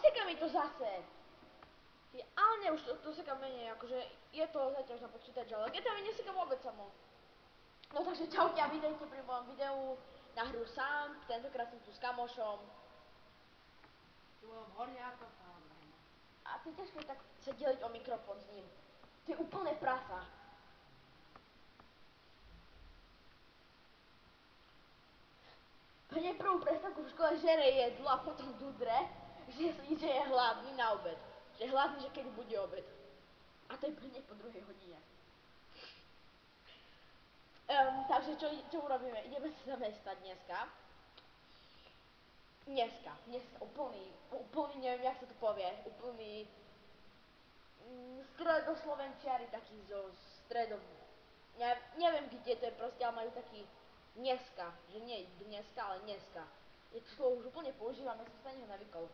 seka mi to zase. Ale ne, už to seka menej, akože je to zaťaž na počítač, ale keď tam neseka vôbec samo. No takže čauky a videjte pri mojom videu na hru sám, tentokrát som tu s kamošom. Tvojom horňákom, samozrejme. A to je ťažké tak sa deliť o mikrofón s ním. To je úplne prasa. Hneď prvú prestávku v škole žere jedlo a potom dudre, že je hladný na obed. Že je hladný, že kedy bude obed. A to je hneď po 2 hodine. Takže čo urobíme? Ideme sa zamestnať dneska. Dneska úplný, neviem, jak sa to povie, úplný stredoslovenčiari, taký zo stredov, neviem kde to je proste, ale majú taký dneska, že nie dneska, ale dneska. Je to slovo už úplne používam, ja som sa na neho navykol.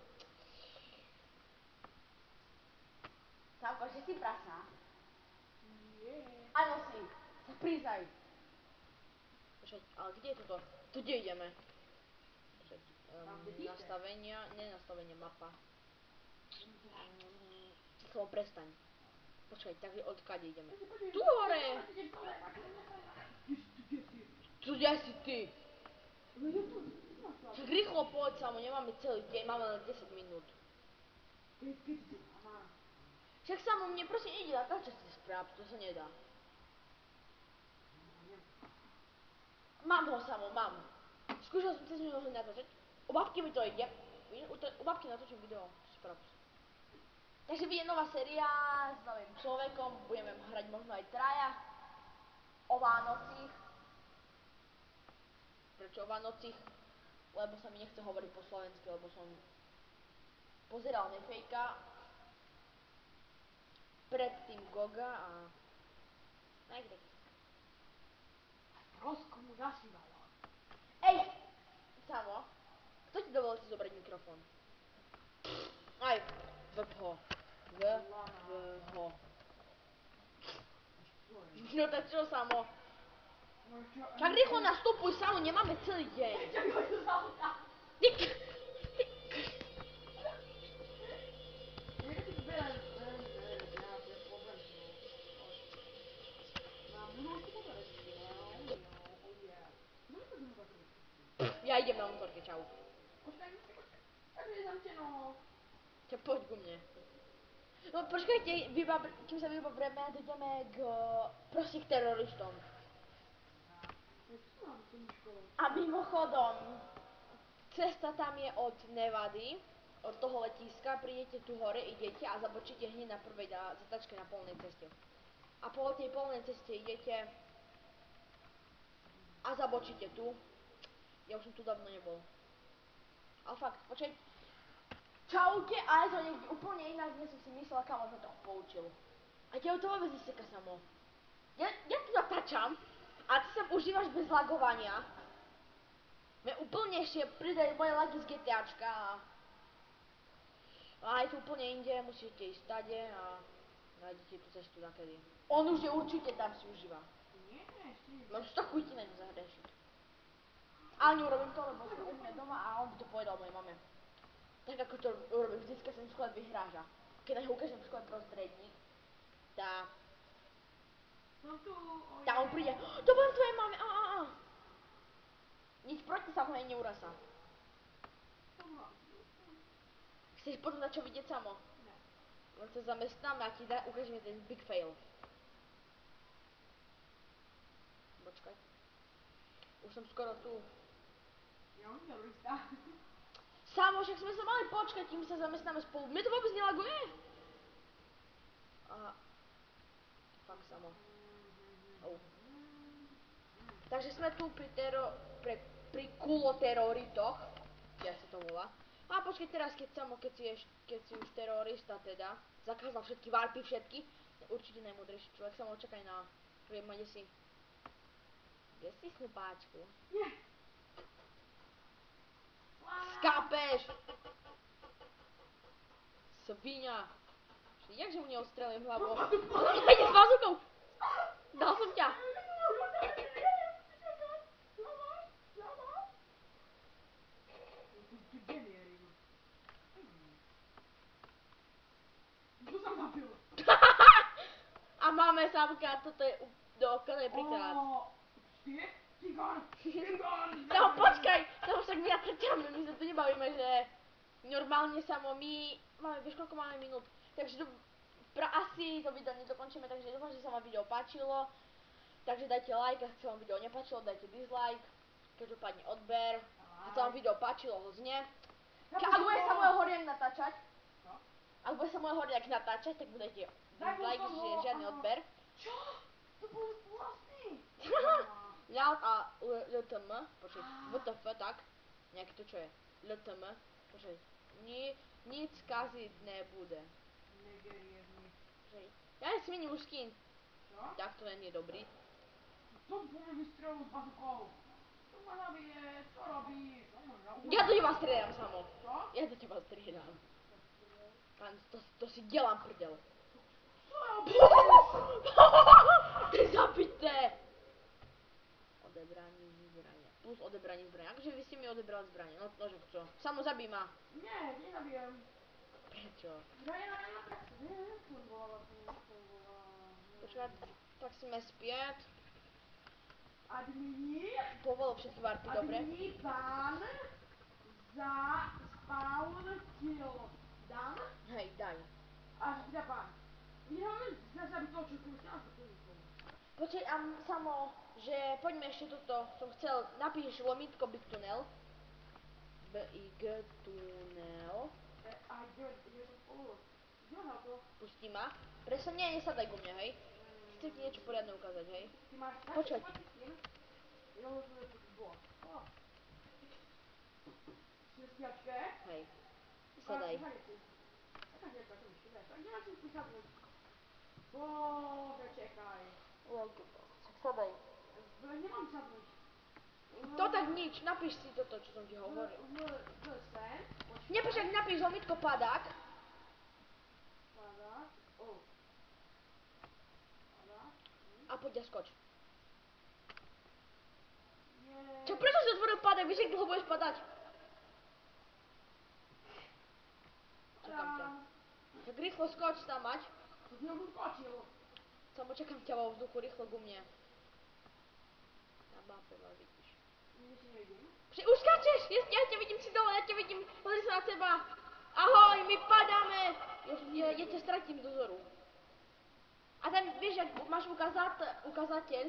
Sávko, že si prasa? Nie. Áno si, sa priznaj. Počkaj, ale kde je toto? Tu kde ideme? Nastavenia, nenastavenia, mapa. Slovo prestaň. Počkaj, takže odkiaľ ideme? Tu hore! Tu kde si ty? Tak rýchlo poď, samo, nemáme celý deň, máme len 10 minút. Však samo, mne prosím ide natáčať si správ, to sa nedá. Mám ho, samo, mám. Skúšal som cez minulý natáčať. U babky mi to ide. U babky natočím video správ. Takže vyjde nová séria s novým človekom, budeme hrať možno aj traja. O Vánocích. Prečo o Vánocích? Lebo sa mi nechce hovoriť po slovensky, lebo som pozeral Nefejka, predtým Goga a niekde. Rosko mu zasývalo. Ej! Samo, kto ti dovolil si zobrať mikrofón? Aj, VPHO. VPHO. No tak čo, Samo? Tak rýchlo nastupuj, Samo, nemáme celý deň. Ja idem na motorke, čau. Čau, poď ku mne. No počkajte, kým sa vybabreme, ideme proste k teroristom. A mimochodom, cesta tam je od Nevady, od toho letiska, prídete tu hore, idete a zabočíte hneď na prvej zatačke na polnej ceste. A po tej polnej ceste idete a zabočíte tu. Ja už som tu dávno nebol. Ale fakt, počkaj. Čaute, ale to niekde úplne inak, dnes som si myslela, kam ma trochu poučil. A teba to vôbec neseka, Samo. Ja tu natáčam a ty sa užívaš bez lagovania. Mne úplne ešte pridajú moje lagy z GTAčka a je tu úplne inde, musíte ísť tade a nájdete tú cestu nakedy. On už je určite tam si užíva. Nie, ešte nie. Mám to chuti na ňu zahrešiť. Ale neurobím to, lebo som u mňa doma a on by to povedal mojej mame. Tak ako to urobím vždycky, keď sa v škole vyhráža. Keď na ňu ukážem v škole prostredník, tá on príde, to poviem tvojej mame, Nič proti, samozrejme, neurá sa. Chceš potom na čo vidieť, Samo? Ne. Len sa zamestnám a ti ukážeme ten big fail. Počkaj. Už som skoro tu. Ja už terorista. Samo, však sme sa mali počkať, kým sa zamestnáme spolu. Mne to vôbec nelaguje. Aha. Fakt, Samo. Takže sme tu pri kuloteroritoch, ja sa to volá. A počkej teraz, keď si už terorista teda, zakázal všetky warpy, všetky, určite najmudrejší človek, Samo, čakaj na, viem, kde si. Kde si, snupáčku? Nie. Skápeš! Svinia! Jakže mu neodstrelím hlavu? Ide s bazookou! Dal som ťa! Samka, toto je dokonalý príklad. Cigan! No počkaj, to však my natáčame, my sa tu nebavíme, že normálne samo my máme, vieš koľko máme minút, takže asi to video nedokončíme, takže dúfam, že sa vám video páčilo, takže dajte like, ak sa vám video nepáčilo, dajte dislike, každopádne odber, ak sa vám video páčilo, hodne. Ak bude sa môj horiak natáčať, ak bude sa môj horiak natáčať, tak budete dislike, že žiadny odber. Čo? To bol vlastný! Ľad a LTM, počkaj, WTF, tak, nejaké to čo je, LTM, počkaj, nic kaziť nebude. Počkaj, ja smením už skin. Čo? Tak to nie je dobrý. To bude vystrelil s bazukou. To ma zabije, čo robíš? Ja do teba strieľam samo. Čo? Ja do teba strieľam. Pán, to si delám prdel. Čo robíš? To je zabité. Odebranie zbrania. Plus odebranie zbrania. Akože vy ste mi odebrali zbranie. No že čo? Samo zabij ma. Nie, nezabijem. Prečo? Zbrania na praxi. Nefungovala. Počkaj, tak sme späť. Admini. Povolo všetky varpy, dobre? Admini ban za spawn kill. Dám? Hej, daj. A teda ban. Vyhľadám zabiť toho, čo som chcela sa pomyslom. Počkaj, samo, že poďme ešte toto. Som chcel, napíš lomitko Big Tunnel. BIG Tunnel. A kde som spolu? Kde ma to? Pustí ma. Presne, nie, nesadaj ku mne, hej. Chcem ti niečo poriadne ukázať, hej. Ty máš Počkaj. skin? Jo, to je bolo. Si v spiačke? Hej. Sadaj. Taká hneďka, to mi štívaš. A kde máš si sadnúť? Bože, čekaj. Však sadaj. Nemám sadnúť. To tak nič, napíš si toto, čo som ti hovoril. Sen? Nepíš, ak napíš lomitko padák. Padák. Padák. A poď a skoč. Nie. Čo, prečo si otvoril padák? Vieš, jak dlho budeš padať? Čakám ťa. Tak rýchlo skoč tam mať. To z neho skočil. Samo čakám ťa vo vzduchu, rýchlo ku mne. Na mape ma vidíš. Nič nevidím. Už skačeš! Ja ťa vidím si dole, ja ťa vidím. Pozri sa na seba. Ahoj, my padáme. Ja ťa stratím z dozoru. A tam, vieš, ak máš ukazateľ,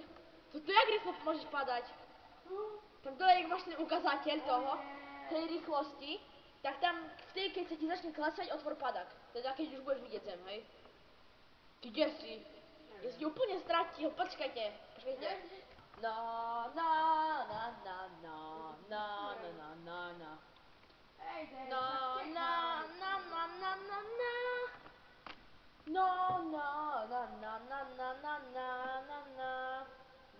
to jak rýchlo môžeš padať. Tam dole, jak máš ten ukazateľ toho, tej rýchlosti, tak tam vtedy, keď sa ti začne klesať, otvor padák. Teda keď už budeš vidieť zem, hej. Ty kde si? Ja si úplne stratil, počkajte. Na na na na na na na na na na. Hej, Dej, Na tak na na na na na na. No na na na na na na na na na.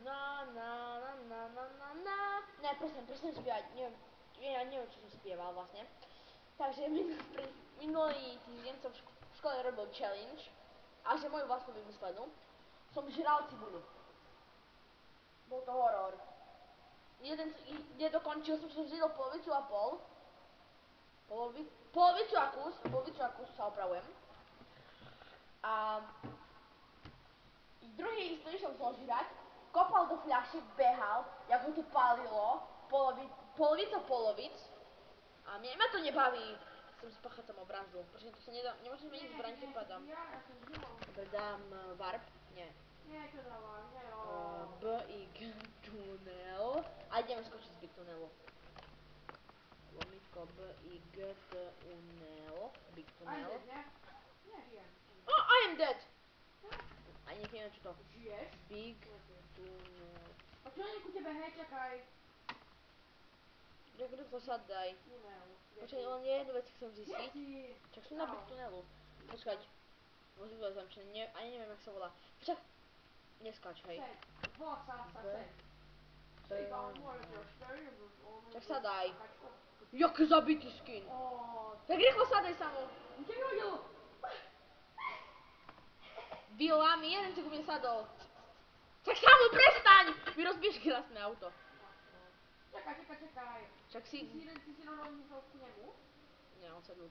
Na na na na na na na. Ne, presne spievať, neviem, ja neviem, čo som spieval vlastne. Takže minulý týždeň som v škole robil challenge a že moju vlastnú vymyslenú som žral cibuľu. Bol to horor. Nedokončil som zjedol polovicu a pol. Polovicu a kus sa opravujem. A druhý isto išiel zožrať, kopal do fľaše, behal, jak ho to pálilo, polovic. A mňa to nebaví. Som spáchacom obrazu, pretože to sa nedá, nemôžem zmeniť zbraň, keď padám. Dobre, dám warp, nie. Nie, to dávam, nie jo. BIG Tunnel. A ideme skočiť z Big Tunnelu. Lomitko BIG Tunnel. Big Tunnel. Nie? Nie, žijem. Oh, I am dead! Ani neviem čo to. Žiješ? Big Tunnel. A čo nie ku tebe, hej, čakaj. Jak rýchlo sadaj. Tunel. Počkaj, len jednu vec chcem zistiť. Kde si? Čak sú na Big Tunnelu. Počkať. Vozidlo je zamčené, ani neviem jak sa volá. Počkaj. Neskáč, hej. Sen. Volá sa sen. Čak sadaj. Jaký zabitý skin. Tak rýchlo sadaj samo. Kde mi hodil? Vila mi, jeden si ku mne sadol. Čak samo prestaň! Mi rozbiješ krásne auto. Čakaj. Čak si... Ty si normálne myslel k nemu? Nie, on sadol